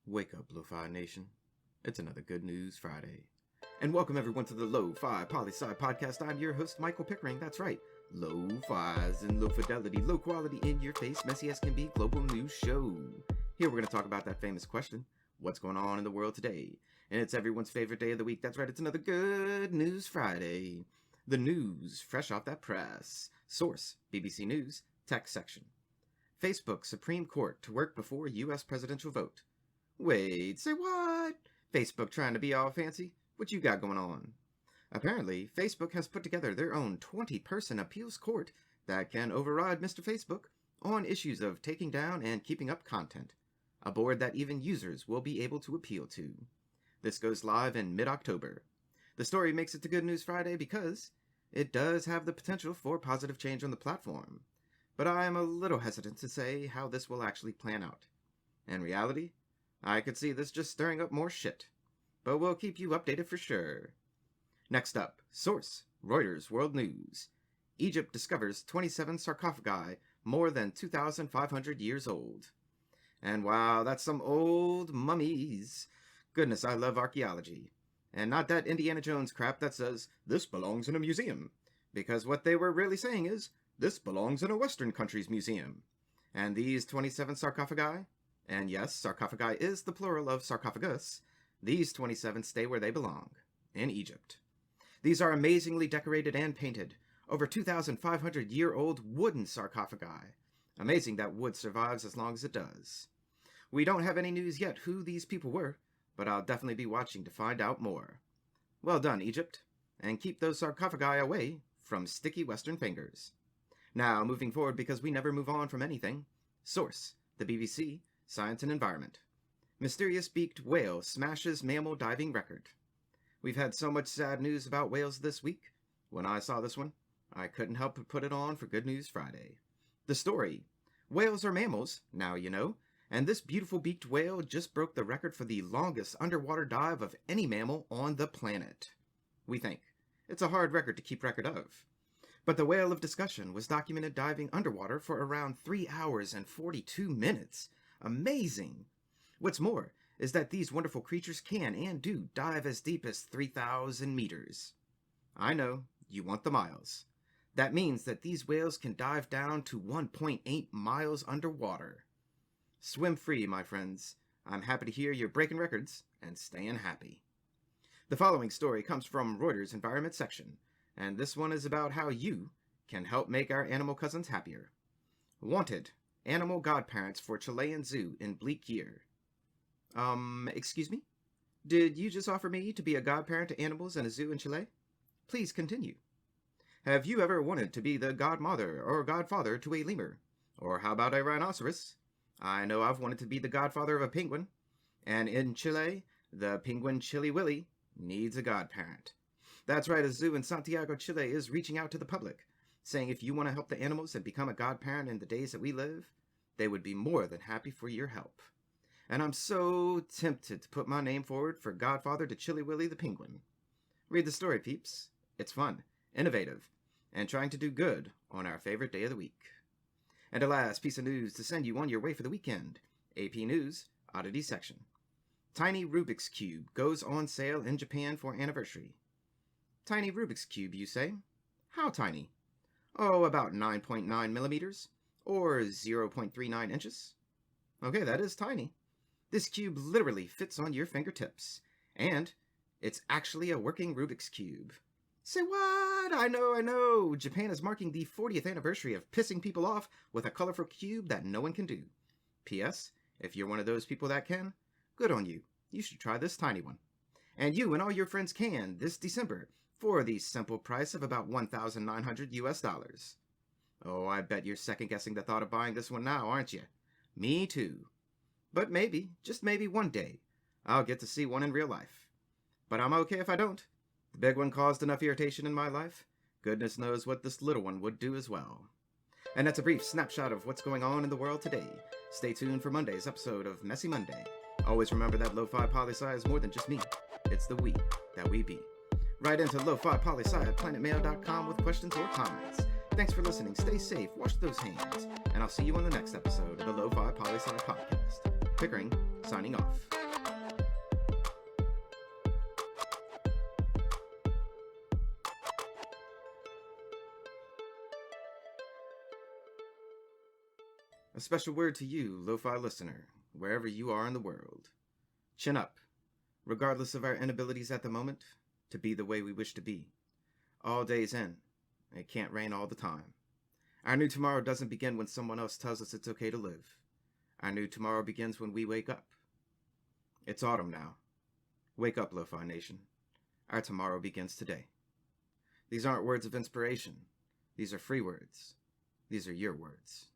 Wake up, Lofi Nation. It's another Good News Friday. And welcome everyone to the Lofi Poli Sci podcast. I'm your host, Michael Pickering. That's right. Low fives and low fidelity, low quality, in your face, messy as can be global news show. Here we're going to talk about that famous question, what's going on in the world today? And it's everyone's favorite day of the week. That's right, it's another Good News Friday. The news, fresh off that press. Source, BBC News, text section. Facebook Supreme Court to work before U.S. presidential vote. Wait, say what? Facebook trying to be all fancy? What you got going on? Apparently, Facebook has put together their own 20-person appeals court that can override Mr. Facebook on issues of taking down and keeping up content, a board that even users will be able to appeal to. This goes live in mid-October. The story makes it to Good News Friday because it does have the potential for positive change on the platform, but I am a little hesitant to say how this will actually plan out. In reality, I could see this just stirring up more shit, but we'll keep you updated for sure. Next up, source, Reuters World News. Egypt discovers 27 sarcophagi more than 2,500 years old. And wow, that's some old mummies. Goodness, I love archaeology. And not that Indiana Jones crap that says, this belongs in a museum. Because what they were really saying is, this belongs in a Western country's museum. And these 27 sarcophagi, and yes, sarcophagi is the plural of sarcophagus, these 27 stay where they belong, in Egypt. These are amazingly decorated and painted, over 2,500-year-old wooden sarcophagi. Amazing that wood survives as long as it does. We don't have any news yet who these people were, but I'll definitely be watching to find out more. Well done, Egypt, and keep those sarcophagi away from sticky Western fingers. Now, moving forward because we never move on from anything. Source, the BBC, Science and Environment. Mysterious beaked whale smashes mammal diving record. We've had so much sad news about whales this week. When I saw this one, I couldn't help but put it on for Good News Friday. The story. Whales are mammals, now you know, and this beautiful beaked whale just broke the record for the longest underwater dive of any mammal on the planet. We think. It's a hard record to keep record of. But the whale of discussion was documented diving underwater for around 3 hours and 42 minutes. Amazing! What's more is that these wonderful creatures can and do dive as deep as 3,000 meters. I know, you want the miles. That means that these whales can dive down to 1.8 miles underwater. Swim free, my friends. I'm happy to hear you're breaking records and staying happy. The following story comes from Reuters Environment section, and this one is about how you can help make our animal cousins happier. Wanted, animal godparents for Chilean zoo in bleak year. Excuse me? Did you just offer me to be a godparent to animals in a zoo in Chile? Please continue. Have you ever wanted to be the godmother or godfather to a lemur? Or how about a rhinoceros? I know I've wanted to be the godfather of a penguin. And in Chile, the penguin Chili Willy needs a godparent. That's right, a zoo in Santiago, Chile is reaching out to the public, saying if you want to help the animals and become a godparent in the days that we live, they would be more than happy for your help. And I'm so tempted to put my name forward for godfather to Chili Willy the penguin. Read the story, peeps. It's fun, innovative, and trying to do good on our favorite day of the week. And a last piece of news to send you on your way for the weekend. AP News, Oddity section. Tiny Rubik's Cube goes on sale in Japan for anniversary. Tiny Rubik's Cube, you say? How tiny? Oh, about 9.9 millimeters, or 0.39 inches. Okay, that is tiny. This cube literally fits on your fingertips, and it's actually a working Rubik's Cube. Say what? I know. Japan is marking the 40th anniversary of pissing people off with a colorful cube that no one can do. P.S. If you're one of those people that can, good on you. You should try this tiny one. And you and all your friends can this December for the simple price of about $1,900 US. Oh, I bet you're second-guessing the thought of buying this one now, aren't you? Me too. But maybe, just maybe one day, I'll get to see one in real life. But I'm okay if I don't. The big one caused enough irritation in my life. Goodness knows what this little one would do as well. And that's a brief snapshot of what's going on in the world today. Stay tuned for Monday's episode of Messy Monday. Always remember that Lofi Poli Sci is more than just me. It's the we that we be. Write into Lofi Poli Sci at planetmail.com with questions or comments. Thanks for listening. Stay safe. Wash those hands. And I'll see you on the next episode of the Lofi Poli Sci podcast. Pickering, signing off. A special word to you, Lo-Fi listener, wherever you are in the world. Chin up, regardless of our inabilities at the moment, to be the way we wish to be. All days in. It can't rain all the time. Our new tomorrow doesn't begin when someone else tells us it's okay to live. Our new tomorrow begins when we wake up. It's autumn now. Wake up, Lo-Fi Nation. Our tomorrow begins today. These aren't words of inspiration. These are free words. These are your words.